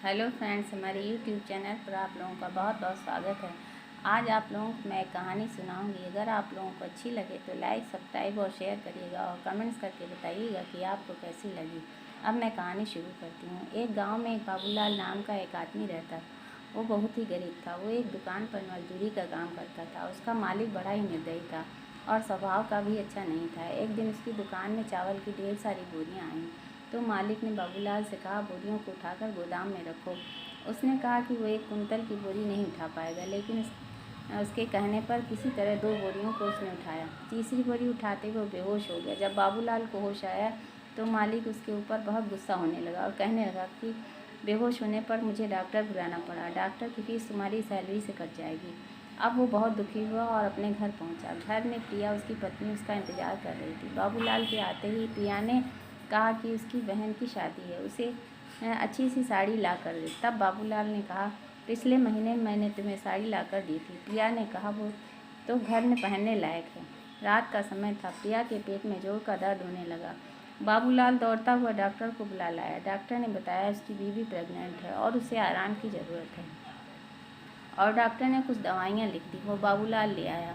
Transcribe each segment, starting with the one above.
Hello friends, हमारे YouTube channel पर आप लोगों का बहुत बहुत स्वागत है। आज आप लोगों को मैं कहानी सुनाऊंगी। अगर आप लोगों को अच्छी लगे तो लाइक, सब्सक्राइब और शेयर करिएगा और कमेंट्स करके बताइएगा कि आपको कैसी लगी। अब मैं कहानी शुरू करती हूँ। एक गांव में एक बाबूलाल नाम का एक आदमी रहता। वो बहुत ही गरीब था। वो एक दुकान पर मजदूरी का काम करता था। उसका मालिक बड़ा ही निर्दयी था और स्वभाव का भी अच्छा नहीं था। एक दिन उसकी दुकान में चावल की ढेर सारी बोरियाँ आईं तो मालिक ने बाबूलाल से कहा, बोरियों को उठाकर गोदाम में रखो। उसने कहा कि वो 1 कुंतल की बोरी नहीं उठा पाएगा, लेकिन उसके कहने पर किसी तरह 2 बोरियों को उसने उठाया। तीसरी बोरी उठाते हुए बेहोश हो गया। जब बाबूलाल को होश आया तो मालिक उसके ऊपर बहुत गुस्सा होने लगा और कहने लगा कि बेहोश होने पर मुझे डॉक्टर बुलाना पड़ा। डॉक्टर की फीस तुम्हारी सैलरी से कट जाएगी। अब वो बहुत दुखी हुआ और अपने घर पहुंचा। घर में प्रिया, उसकी पत्नी, उसका इंतजार कर रही थी। बाबूलाल के आते ही प्रिया ने कहा कि उसकी बहन की शादी है, उसे अच्छी सी साड़ी ला कर दे। तब बाबूलाल ने कहा, पिछले महीने मैंने तुम्हें साड़ी ला कर दी थी। प्रिया ने कहा, वो तो घर में पहनने लायक है। रात का समय था। प्रिया के पेट में जोर का दर्द होने लगा। बाबूलाल दौड़ता हुआ डॉक्टर को बुला लाया। डॉक्टर ने बताया उसकी बीवी प्रेग्नेंट है और उसे आराम की ज़रूरत है, और डॉक्टर ने कुछ दवाइयाँ लिख दी। वो बाबूलाल ले आया।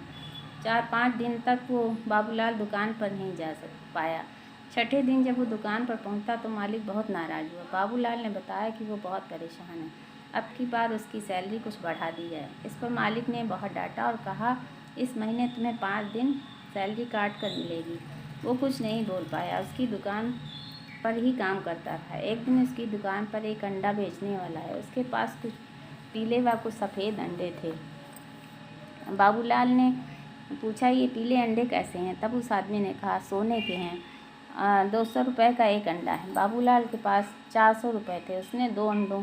4-5 दिन तक वो बाबूलाल दुकान पर नहीं जा पाया। छठे दिन जब वो दुकान पर पहुंचा तो मालिक बहुत नाराज़ हुआ। बाबूलाल ने बताया कि वो बहुत परेशान है, अब की बार उसकी सैलरी कुछ बढ़ा दी जाए। इस पर मालिक ने बहुत डांटा और कहा, इस महीने तुम्हें 5 दिन सैलरी काट कर मिलेगी। वो कुछ नहीं बोल पाया, उसकी दुकान पर ही काम करता रहा। एक दिन उसकी दुकान पर एक अंडा बेचने वाला है। उसके पास कुछ पीले व कुछ सफ़ेद अंडे थे। बाबूलाल ने पूछा, ये पीले अंडे कैसे हैं? तब उस आदमी ने कहा, सोने के हैं, 200 रुपये का एक अंडा है। बाबूलाल के पास 400 रुपये थे। उसने 2 अंडों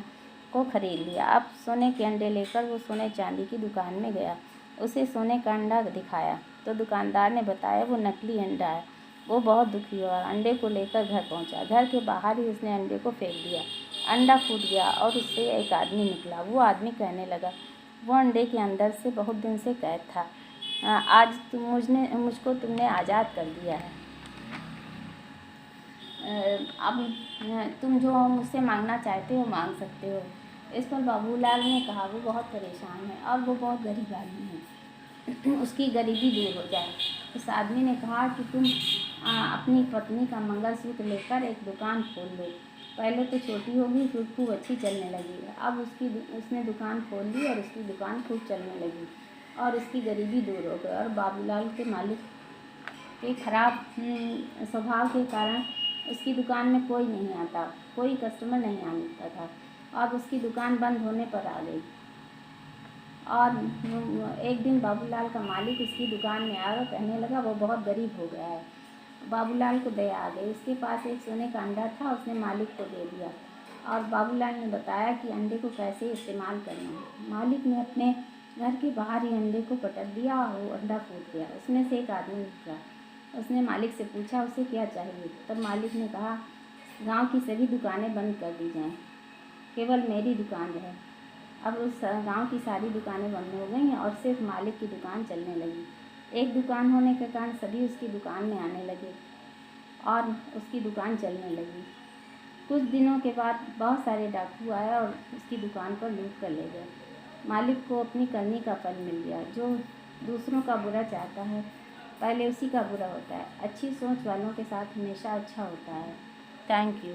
को खरीद लिया। अब सोने के अंडे लेकर वो सोने चांदी की दुकान में गया। उसे सोने का अंडा दिखाया तो दुकानदार ने बताया वो नकली अंडा है। वो बहुत दुखी हुआ और अंडे को लेकर घर पहुंचा। घर के बाहर ही उसने अंडे को फेंक दिया। अंडा फूट गया और उससे एक आदमी निकला। वो आदमी कहने लगा, वो अंडे के अंदर से बहुत दिन से कैद था। आज मुझको तुमने आज़ाद कर दिया है। अब तुम जो मुझसे मांगना चाहते हो मांग सकते हो। इस पर बाबूलाल ने कहा, वो बहुत परेशान है और वो बहुत गरीब आदमी है, उसकी गरीबी दूर हो जाए। उस आदमी ने कहा कि तुम अपनी पत्नी का मंगलसूत्र लेकर एक दुकान खोल लो। पहले तो छोटी होगी, फिर खूब अच्छी चलने लगी। अब उसने दुकान खोल ली और उसकी दुकान खूब चलने लगी और उसकी गरीबी दूर हो गई। और बाबूलाल के मालिक के खराब स्वभाव के कारण उसकी दुकान में कोई नहीं आता, कोई कस्टमर नहीं आता था। अब उसकी दुकान बंद होने पर आ गई। और एक दिन बाबूलाल का मालिक उसकी दुकान में आया और कहने लगा, वो बहुत गरीब हो गया है। बाबूलाल को दया आ गई। उसके पास एक सोने का अंडा था, उसने मालिक को दे दिया और बाबूलाल ने बताया कि अंडे को कैसे इस्तेमाल करना है। मालिक ने अपने घर के बाहर ही अंडे को पटक दिया और वो अंडा फूट गया। उसमें से एक आदमी निकला। उसने मालिक से पूछा, उसे क्या चाहिए? तब मालिक ने कहा, गांव की सभी दुकानें बंद कर दी जाएं, केवल मेरी दुकान रहे। अब उस गांव की सारी दुकानें बंद हो गई और सिर्फ मालिक की दुकान चलने लगी। एक दुकान होने के कारण सभी उसकी दुकान में आने लगे और उसकी दुकान चलने लगी। कुछ दिनों के बाद बहुत सारे डाकू आए और उसकी दुकान पर लूट कर ले गए। मालिक को अपनी करनी का फल मिल गया। जो दूसरों का बुरा चाहता है, पहले उसी का बुरा होता है। अच्छी सोच वालों के साथ हमेशा अच्छा होता है। Thank you.